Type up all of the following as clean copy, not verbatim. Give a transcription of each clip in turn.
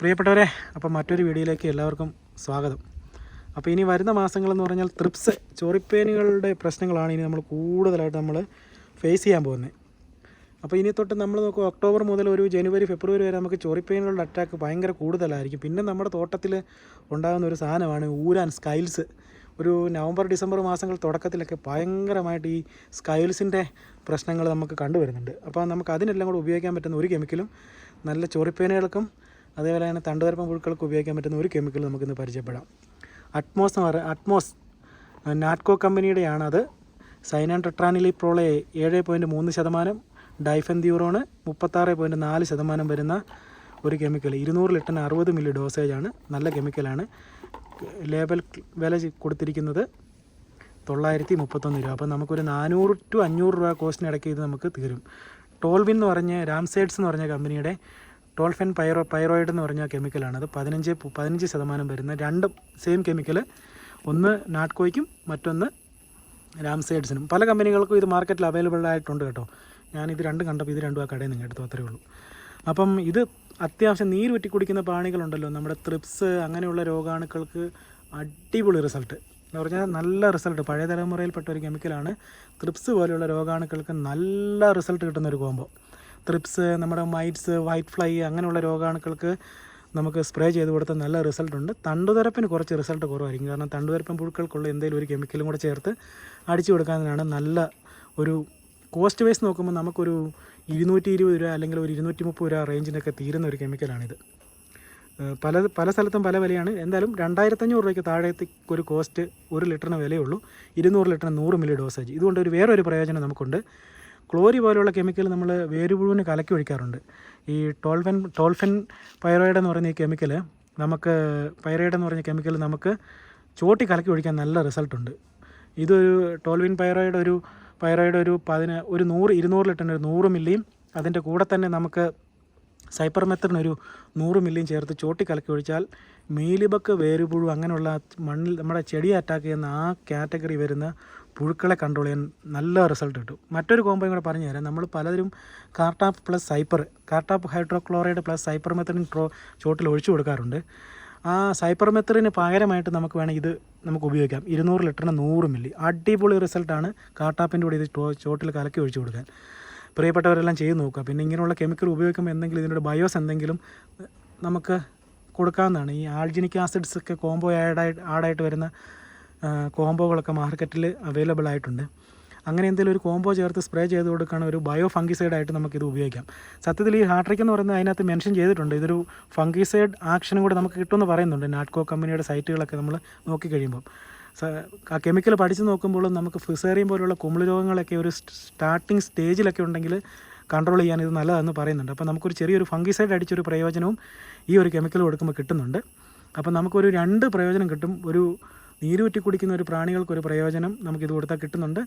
പ്രിയപ്പെട്ടവരെ, അപ്പം മറ്റൊരു വീഡിയോയിലേക്ക് എല്ലാവർക്കും സ്വാഗതം. അപ്പോൾ ഇനി വരുന്ന മാസങ്ങളെന്ന് പറഞ്ഞാൽ ത്രിപ്സ് ചൊറിപ്പേനുകളുടെ പ്രശ്നങ്ങളാണ് ഇനി നമ്മൾ കൂടുതലായിട്ട് ഫേസ് ചെയ്യാൻ പോകുന്നത്. അപ്പോൾ ഇനി തൊട്ട് നമ്മൾ നോക്കുക, ഒക്ടോബർ മുതൽ ഒരു ജനുവരി ഫെബ്രുവരി വരെ നമുക്ക് ചൊറിപ്പേനുകളുടെ അറ്റാക്ക് ഭയങ്കര കൂടുതലായിരിക്കും. പിന്നെ നമ്മുടെ തോട്ടത്തിൽ ഉണ്ടാകുന്ന ഒരു സാധനമാണ് ഊരാൻ സ്കൈൽസ്. ഒരു നവംബർ ഡിസംബർ മാസങ്ങൾ തുടക്കത്തിലൊക്കെ ഭയങ്കരമായിട്ട് ഈ സ്കൈൽസിൻ്റെ പ്രശ്നങ്ങൾ നമുക്ക് കണ്ടുവരുന്നുണ്ട്. അപ്പോൾ നമുക്ക് അതിനെല്ലാം കൂടെ ഉപയോഗിക്കാൻ പറ്റുന്ന ഒരു കെമിക്കലും നല്ല ചൊറിപ്പേനുകൾക്കും അതേപോലെ തന്നെ തണ്ടുവരപ്പം പുഴുക്കൾക്ക് ഉപയോഗിക്കാൻ പറ്റുന്ന ഒരു കെമിക്കൽ നമുക്കിന്ന് പരിചയപ്പെടാം. അറ്റ്മോസ് നാറ്റ്കോ കമ്പനിയുടെയാണ്. അത് സൈനാൻ ടെട്രാനിലിപ്രോളെ 7.3%, ഡൈഫെൻത്യൂറോണ് 36.4% വരുന്ന ഒരു കെമിക്കൽ. 200 ലിറ്ററിന് 60 മില്ലി ഡോസേജാണ്. നല്ല കെമിക്കലാണ്. ലേബൽ വില കൊടുത്തിരിക്കുന്നത് 931 രൂപ. അപ്പോൾ നമുക്കൊരു 400 to 500 രൂപ കോസ്റ്റിനിടയ്ക്ക് ഇത് നമുക്ക് തീരും. ടോൾവിൻ എന്ന് പറഞ്ഞ രാംസൈഡ്സ് എന്ന് പറഞ്ഞ കമ്പനിയുടെ ടോൾഫെൻ പൈറോയിഡ് എന്ന് പറഞ്ഞ കെമിക്കലാണ്. അത് 15% വരുന്ന രണ്ടും സെയിം കെമിക്കൽ. ഒന്ന് നാട്കോയ്ക്കും മറ്റൊന്ന് രാംസൈഡ്സിനും. പല കമ്പനികൾക്കും ഇത് മാർക്കറ്റിൽ അവൈലബിൾ ആയിട്ടുണ്ട് കേട്ടോ. ഞാനിത് രണ്ടും കണ്ടപ്പോൾ ഇത് രണ്ടും ആ കടയിൽ നിന്ന് എടുത്തു, അത്രയേ ഉള്ളൂ. അപ്പം ഇത് അത്യാവശ്യം നീര് വെറ്റി കുടിക്കുന്ന പ്രാണികളുണ്ടല്ലോ, നമ്മുടെ ത്രിപ്സ് അങ്ങനെയുള്ള രോഗാണുക്കൾക്ക് അടിപൊളി റിസൾട്ട് എന്ന് പറഞ്ഞാൽ നല്ല റിസൾട്ട്. പഴയ തലമുറയിൽപ്പെട്ട ഒരു കെമിക്കലാണ്. ത്രിപ്സ് പോലെയുള്ള രോഗാണുക്കൾക്ക് നല്ല റിസൾട്ട് കിട്ടുന്ന ഒരു കോംബോ. ത്രിപ്സ്, നമ്മുടെ മൈറ്റ്സ്, വൈറ്റ് ഫ്ലൈ അങ്ങനെയുള്ള രോഗാണുക്കൾക്ക് നമുക്ക് സ്പ്രേ ചെയ്ത് കൊടുത്താൽ നല്ല റിസൾട്ടുണ്ട്. തണ്ടുതരപ്പിന് കുറച്ച് റിസൾട്ട് കുറവായിരിക്കും. കാരണം തണ്ടുതരപ്പൻ പുഴുക്കൾക്കുള്ള എന്തെങ്കിലും ഒരു കെമിക്കലും കൂടെ ചേർത്ത് അടിച്ചു കൊടുക്കാനാണ് നല്ല ഒരു കോസ്റ്റ് വൈസ് നോക്കുമ്പോൾ നമുക്കൊരു 220 രൂപ അല്ലെങ്കിൽ ഒരു 230 രൂപ റേഞ്ചിനൊക്കെ തീരുന്ന ഒരു കെമിക്കലാണിത്. പല സ്ഥലത്തും പല വിലയാണ്. എന്തായാലും 2500 രൂപയ്ക്ക് താഴേക്ക് ഒരു കോസ്റ്റ് 1 ലിറ്ററിന് വിലയുള്ളൂ. 200 ലിറ്ററിന് 100 മില്ലി ഡോസേജ്. ഇതുകൊണ്ട് വേറൊരു പ്രയോജനം നമുക്കുണ്ട്. ക്ലോറി പോലെയുള്ള കെമിക്കൽ നമ്മൾ വേരുപുഴുവിന് കലക്കി ഒഴിക്കാറുണ്ട്. ഈ ടോൾഫെൻ പൈറോയിഡ് എന്ന് പറയുന്ന ഈ കെമിക്കൽ നമുക്ക് ചോട്ടി കലക്കി ഒഴിക്കാൻ നല്ല റിസൾട്ടുണ്ട്. ഇതൊരു ടോൾവിൻ പൈറോയിഡ് ഒരു 200 ലിറ്ററിന് ഒരു 100 മില്ലിയും അതിൻ്റെ കൂടെ തന്നെ നമുക്ക് സൈപ്പർമെത്തറിന് ഒരു 100 മില്ലിയും ചേർത്ത് ചോട്ടി കലക്കി ഒഴിച്ചാൽ മീലിബഗ്, വേരുപുഴു അങ്ങനെയുള്ള മണ്ണിൽ നമ്മുടെ ചെടിയെ അറ്റാക്ക് ചെയ്യുന്ന ആ കാറ്റഗറി വരുന്ന പുഴുക്കളെ കൺട്രോൾ ചെയ്യാൻ നല്ല റിസൾട്ട് കിട്ടും. മറ്റൊരു കോമ്പോയും കൂടെ പറഞ്ഞു തരാം. നമ്മൾ പലരും കാർട്ടാപ്പ് ഹൈഡ്രോക്ലോറൈഡ് പ്ലസ് സൈപ്പർമെത്തറിൻ ചോട്ടിൽ ഒഴിച്ചു കൊടുക്കാറുണ്ട്. ആ സൈപ്പർമെത്തറിന് പകരമായിട്ട് നമുക്ക് വേണമെങ്കിൽ ഇത് നമുക്ക് ഉപയോഗിക്കാം. 200 ലിറ്ററിന് 100 മില്ലി. അടിപൊളി റിസൾട്ടാണ് കാർട്ടാപ്പിൻ്റെ കൂടെ ഇത് ചോട്ടിൽ കലക്കി ഒഴിച്ചു കൊടുക്കാൻ. പ്രിയപ്പെട്ടവരെല്ലാം ചെയ്ത് നോക്കുക. പിന്നെ ഇങ്ങനെയുള്ള കെമിക്കൽ ഉപയോഗിക്കുമ്പോൾ എന്തെങ്കിലും ഇതിൻ്റെ ബയോസ് എന്തെങ്കിലും നമുക്ക് കൊടുക്കാവുന്നതാണ്. ഈ ആൾജിനിക് ആസിഡ്സ് ഒക്കെ കോംബോ ആഡായിട്ട് വരുന്ന കോംബോകളൊക്കെ മാർക്കറ്റിൽ അവൈലബിൾ ആയിട്ടുണ്ട്. അങ്ങനെ എന്തെങ്കിലും ഒരു കോംബോ ചേർത്ത് സ്പ്രേ ചെയ്ത് കൊടുക്കുകയാണ് ഒരു ബയോ ഫംഗിസൈഡായിട്ട് നമുക്കിത് ഉപയോഗിക്കാം. സത്യത്തിൽ ഈ ഹാട്രിക് എന്ന് പറയുന്നത് അതിനകത്ത് മെൻഷൻ ചെയ്തിട്ടുണ്ട്. ഇതൊരു ഫംഗിസൈഡ് ആക്ഷനും കൂടെ നമുക്ക് കിട്ടുമെന്ന് പറയുന്നുണ്ട്. നാറ്റ്കോ കമ്പനിയുടെ സൈറ്റുകളൊക്കെ നമ്മൾ നോക്കിക്കഴിയുമ്പം ആ കെമിക്കൽ പഠിച്ച് നോക്കുമ്പോൾ നമുക്ക് ഫിസേറിയം പോലുള്ള കുമിള് രോഗങ്ങളൊക്കെ ഒരു സ്റ്റാർട്ടിങ് സ്റ്റേജിലൊക്കെ ഉണ്ടെങ്കിൽ കൺട്രോൾ ചെയ്യാൻ ഇത് നല്ലതെന്ന് പറയുന്നുണ്ട്. അപ്പോൾ നമുക്കൊരു ചെറിയൊരു ഫംഗിസൈഡ് അടിച്ചൊരു പ്രയോജനവും ഈ ഒരു കെമിക്കൽ കൊടുക്കുമ്പോൾ കിട്ടുന്നുണ്ട്. അപ്പോൾ നമുക്കൊരു 2 പ്രയോജനം കിട്ടും. ഒരു നീരൂറ്റി കുടിക്കുന്ന ഒരു പ്രാണികൾക്കൊരു പ്രയോജനം നമുക്കിത് കൊടുത്താൽ കിട്ടുന്നുണ്ട്.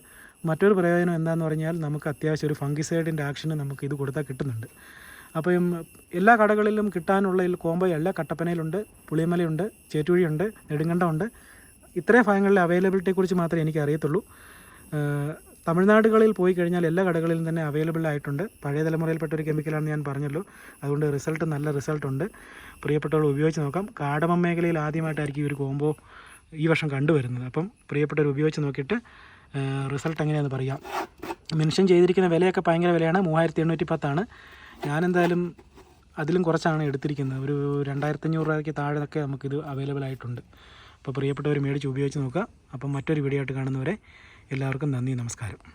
മറ്റൊരു പ്രയോജനം എന്താണെന്ന് പറഞ്ഞാൽ നമുക്ക് അത്യാവശ്യം ഒരു ഫംഗിസൈഡിൻ്റെ ആക്ഷന് നമുക്കിത് കൊടുത്താൽ കിട്ടുന്നുണ്ട്. അപ്പം എല്ലാ കടകളിലും കിട്ടാനുള്ള കോംബോ അല്ല. കട്ടപ്പനയിലുണ്ട്, പുളിയമലയുണ്ട്, ചേറ്റുവഴിയുണ്ട്, നെടുങ്കണ്ടമുണ്ട്. ഇത്രയും ഭാഗങ്ങളിലെ അവൈലബിലിറ്റിയെക്കുറിച്ച് മാത്രമേ എനിക്ക് അറിയത്തുള്ളൂ. തമിഴ്നാടുകളിൽ പോയി കഴിഞ്ഞാൽ എല്ലാ കടകളിലും തന്നെ അവൈലബിൾ ആയിട്ടുണ്ട്. പഴയ തലമുറയിൽപ്പെട്ട ഒരു കെമിക്കലാണെന്ന് ഞാൻ പറഞ്ഞല്ലോ. അതുകൊണ്ട് നല്ല റിസൾട്ടുണ്ട്. പ്രിയപ്പെട്ടവർ ഉപയോഗിച്ച് നോക്കാം. കാടമം മേഖലയിൽ ആദ്യമായിട്ടായിരിക്കും ഈ ഒരു കോംബോ ഈ വർഷം കണ്ടുവരുന്നത്. അപ്പം പ്രിയപ്പെട്ടവർ ഉപയോഗിച്ച് നോക്കിയിട്ട് റിസൾട്ട് എങ്ങനെയാണെന്ന് പറയാം. മെൻഷൻ ചെയ്തിരിക്കുന്ന വിലയൊക്കെ ഭയങ്കര വിലയാണ്. 3810 ഞാനെന്തായാലും അതിലും കുറച്ചാണ് എടുത്തിരിക്കുന്നത്. ഒരു 2500 രൂപയ്ക്ക് താഴെയൊക്കെ നമുക്കിത് അവൈലബിൾ ആയിട്ടുണ്ട്. അപ്പോൾ പ്രിയപ്പെട്ടവർ മേടിച്ച് ഉപയോഗിച്ച് നോക്കുക. അപ്പം മറ്റൊരു വീഡിയോ ആയിട്ട് കാണുന്നവരെ എല്ലാവർക്കും നന്ദി, നമസ്കാരം.